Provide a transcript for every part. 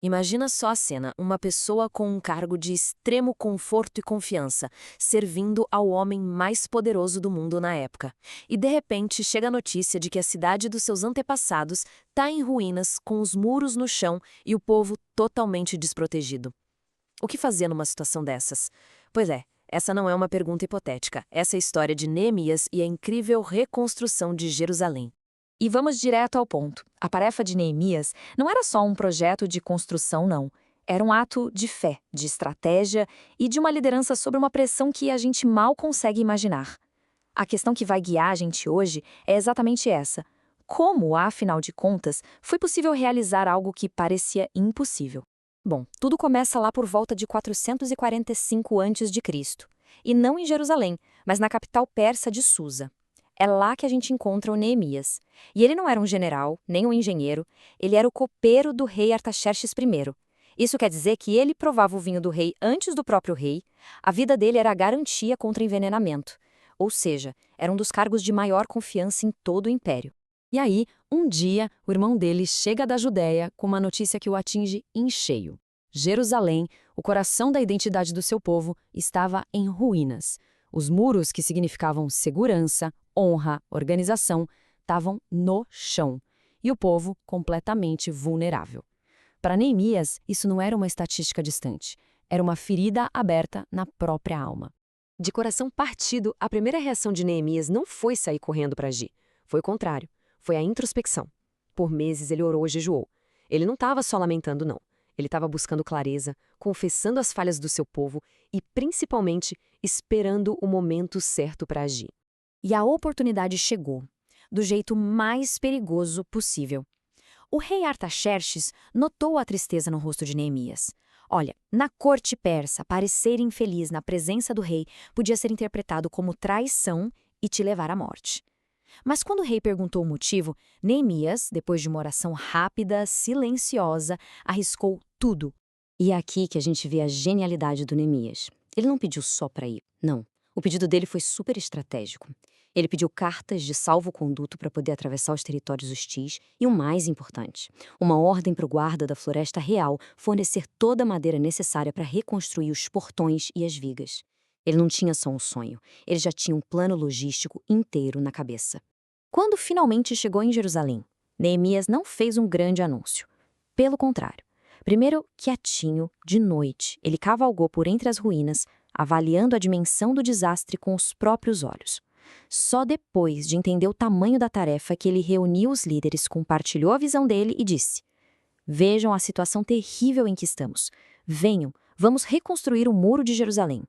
Imagina só a cena, uma pessoa com um cargo de extremo conforto e confiança, servindo ao homem mais poderoso do mundo na época. E de repente chega a notícia de que a cidade dos seus antepassados está em ruínas, com os muros no chão e o povo totalmente desprotegido. O que fazer numa situação dessas? Pois é, essa não é uma pergunta hipotética. Essa é a história de Neemias e a incrível reconstrução de Jerusalém. E vamos direto ao ponto. A tarefa de Neemias não era só um projeto de construção, não. Era um ato de fé, de estratégia e de uma liderança sob uma pressão que a gente mal consegue imaginar. A questão que vai guiar a gente hoje é exatamente essa. Como, afinal de contas, foi possível realizar algo que parecia impossível? Bom, tudo começa lá por volta de 445 a.C., e não em Jerusalém, mas na capital persa de Susa. É lá que a gente encontra o Neemias. E ele não era um general, nem um engenheiro, ele era o copeiro do rei Artaxerxes I. Isso quer dizer que ele provava o vinho do rei antes do próprio rei, a vida dele era a garantia contra envenenamento. Ou seja, era um dos cargos de maior confiança em todo o império. E aí, um dia, o irmão dele chega da Judéia com uma notícia que o atinge em cheio. Jerusalém, o coração da identidade do seu povo, estava em ruínas. Os muros, que significavam segurança, honra, organização, estavam no chão. E o povo completamente vulnerável. Para Neemias, isso não era uma estatística distante. Era uma ferida aberta na própria alma. De coração partido, a primeira reação de Neemias não foi sair correndo para agir. Foi o contrário. Foi a introspecção. Por meses ele orou e jejuou. Ele não estava só lamentando, não. Ele estava buscando clareza, confessando as falhas do seu povo e, principalmente, esperando o momento certo para agir. E a oportunidade chegou, do jeito mais perigoso possível. O rei Artaxerxes notou a tristeza no rosto de Neemias. Olha, na corte persa, parecer infeliz na presença do rei podia ser interpretado como traição e te levar à morte. Mas quando o rei perguntou o motivo, Neemias, depois de uma oração rápida, silenciosa, arriscou tudo. E é aqui que a gente vê a genialidade do Neemias. Ele não pediu só para ir, não. O pedido dele foi super estratégico. Ele pediu cartas de salvo-conduto para poder atravessar os territórios hostis e, o mais importante, uma ordem para o guarda da floresta real fornecer toda a madeira necessária para reconstruir os portões e as vigas. Ele não tinha só um sonho, ele já tinha um plano logístico inteiro na cabeça. Quando finalmente chegou em Jerusalém, Neemias não fez um grande anúncio. Pelo contrário. Primeiro, quietinho, de noite, ele cavalgou por entre as ruínas, avaliando a dimensão do desastre com os próprios olhos. Só depois de entender o tamanho da tarefa que ele reuniu os líderes, compartilhou a visão dele e disse: "Vejam a situação terrível em que estamos. Venham, vamos reconstruir o muro de Jerusalém."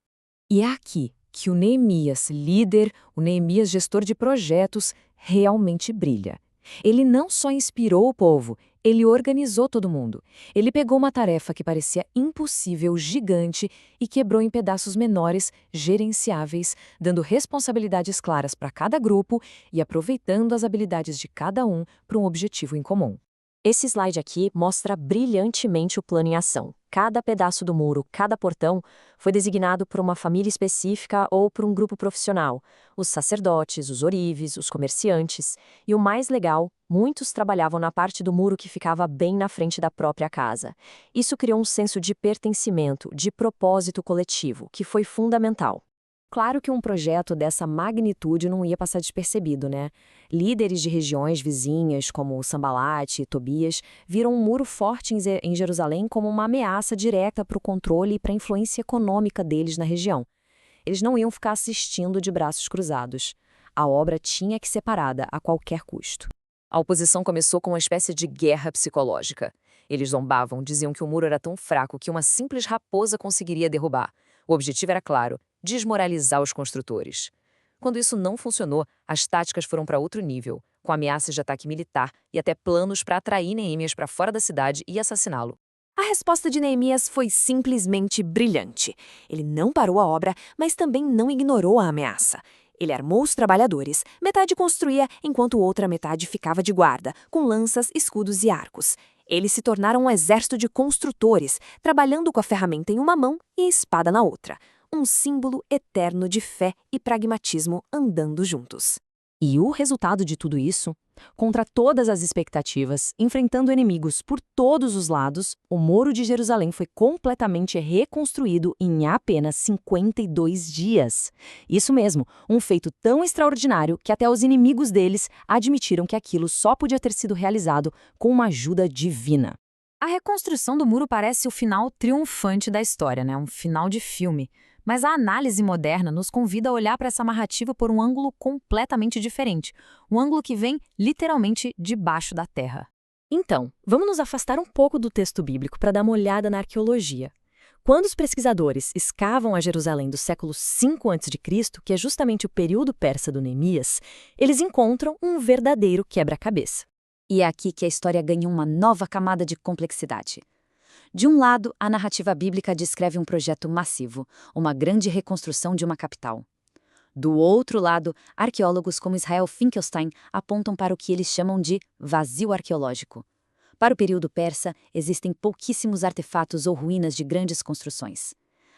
E é aqui que o Neemias líder, o Neemias gestor de projetos, realmente brilha. Ele não só inspirou o povo, ele organizou todo mundo. Ele pegou uma tarefa que parecia impossível, gigante, e quebrou em pedaços menores, gerenciáveis, dando responsabilidades claras para cada grupo e aproveitando as habilidades de cada um para um objetivo em comum. Esse slide aqui mostra brilhantemente o plano em ação. Cada pedaço do muro, cada portão, foi designado por uma família específica ou por um grupo profissional. Os sacerdotes, os orives, os comerciantes. E o mais legal, muitos trabalhavam na parte do muro que ficava bem na frente da própria casa. Isso criou um senso de pertencimento, de propósito coletivo, que foi fundamental. Claro que um projeto dessa magnitude não ia passar despercebido, né? Líderes de regiões vizinhas, como Sambalat e Tobias, viram um muro forte em Jerusalém como uma ameaça direta para o controle e para a influência econômica deles na região. Eles não iam ficar assistindo de braços cruzados. A obra tinha que ser parada a qualquer custo. A oposição começou com uma espécie de guerra psicológica. Eles zombavam, diziam que o muro era tão fraco que uma simples raposa conseguiria derrubar. O objetivo era claro: desmoralizar os construtores. Quando isso não funcionou, as táticas foram para outro nível, com ameaças de ataque militar e até planos para atrair Neemias para fora da cidade e assassiná-lo. A resposta de Neemias foi simplesmente brilhante. Ele não parou a obra, mas também não ignorou a ameaça. Ele armou os trabalhadores, metade construía enquanto outra metade ficava de guarda, com lanças, escudos e arcos. Eles se tornaram um exército de construtores, trabalhando com a ferramenta em uma mão e a espada na outra. Um símbolo eterno de fé e pragmatismo andando juntos. E o resultado de tudo isso? Contra todas as expectativas, enfrentando inimigos por todos os lados, o Muro de Jerusalém foi completamente reconstruído em apenas 52 dias. Isso mesmo, um feito tão extraordinário que até os inimigos deles admitiram que aquilo só podia ter sido realizado com uma ajuda divina. A reconstrução do muro parece o final triunfante da história, né? Um final de filme. Mas a análise moderna nos convida a olhar para essa narrativa por um ângulo completamente diferente, um ângulo que vem literalmente debaixo da terra. Então, vamos nos afastar um pouco do texto bíblico para dar uma olhada na arqueologia. Quando os pesquisadores escavam a Jerusalém do século V a.C., que é justamente o período persa do Neemias, eles encontram um verdadeiro quebra-cabeça. E é aqui que a história ganha uma nova camada de complexidade. De um lado, a narrativa bíblica descreve um projeto massivo, uma grande reconstrução de uma capital. Do outro lado, arqueólogos como Israel Finkelstein apontam para o que eles chamam de vazio arqueológico. Para o período persa, existem pouquíssimos artefatos ou ruínas de grandes construções.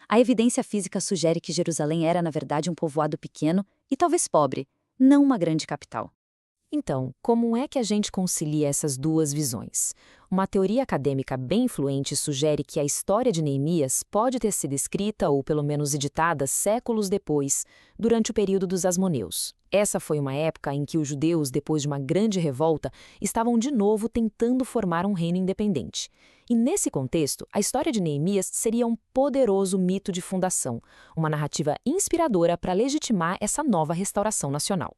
A evidência física sugere que Jerusalém era, na verdade, um povoado pequeno e talvez pobre, não uma grande capital. Então, como é que a gente concilia essas duas visões? Uma teoria acadêmica bem influente sugere que a história de Neemias pode ter sido escrita ou pelo menos editada séculos depois, durante o período dos Asmoneus. Essa foi uma época em que os judeus, depois de uma grande revolta, estavam de novo tentando formar um reino independente. E nesse contexto, a história de Neemias seria um poderoso mito de fundação, uma narrativa inspiradora para legitimar essa nova restauração nacional.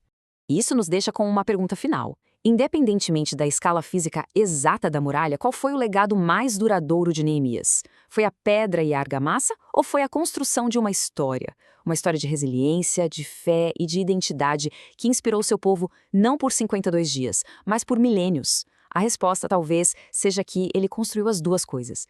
Isso nos deixa com uma pergunta final. Independentemente da escala física exata da muralha, qual foi o legado mais duradouro de Neemias? Foi a pedra e a argamassa ou foi a construção de uma história? Uma história de resiliência, de fé e de identidade que inspirou seu povo não por 52 dias, mas por milênios. A resposta talvez seja que ele construiu as duas coisas.